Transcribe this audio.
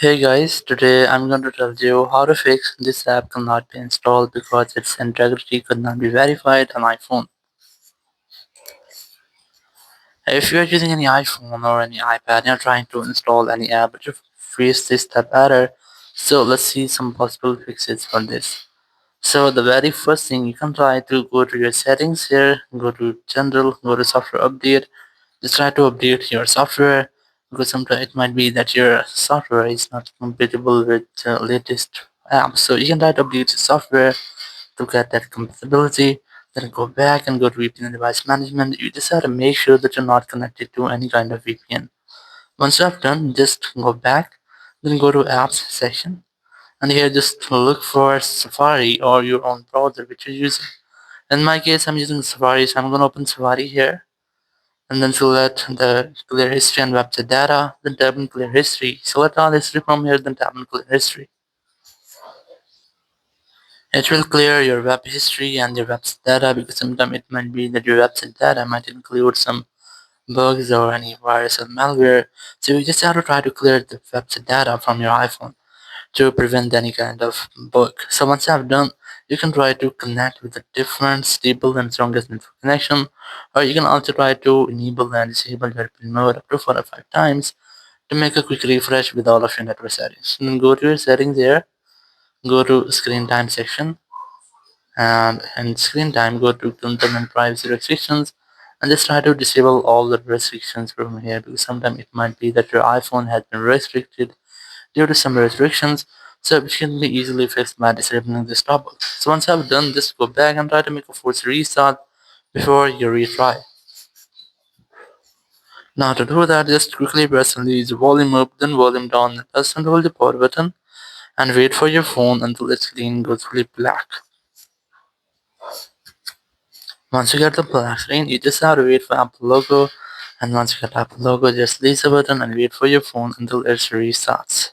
Hey guys, today I'm going to tell you how to fix this app cannot be installed because its integrity could not be verified on iPhone. If you are using any iPhone or any iPad and you're trying to install any app, but you face this type error, so let's see some possible fixes for this. So the very first thing you can try to go to your settings here, go to general, go to software update. Just try to update your software because sometimes it might be that your software is not compatible with the latest apps. So you can try to update your software to get that compatibility. Then go back and go to VPN Device Management. You just have to make sure that you're not connected to any kind of VPN. Once you have done, just go back, then go to Apps section, and here just look for Safari or your own browser which you're using. In my case, I'm using Safari, so I'm gonna open Safari here and then select the clear history and website data, then tab on clear history. Select all history from here, then tab on clear history. It will clear your web history and your website data because sometimes it might be that your website data might include some bugs or any virus or malware. So you just have to try to clear the website data from your iPhone to prevent any kind of bug. So once you have done, you can try to connect with a different stable and strongest network connection, or you can also try to enable and disable your PIN mode up to 4 or 5 times to make a quick refresh with all of your network settings. And then go to your settings here, go to screen time section, and in screen time go to content and privacy restrictions, and just try to disable all the restrictions from here because sometimes it might be that your iPhone has been restricted due to some restrictions, so it can be easily fixed by disabling this toggle. So once I've done this, go back and try to make a force restart before you retry. Now to do that, just quickly press and release the volume up, then volume down, press and hold the power button, and wait for your phone until the screen goes fully black. Once you get the black screen, you just have to wait for Apple logo, and once you get Apple logo, just release the button and wait for your phone until it restarts.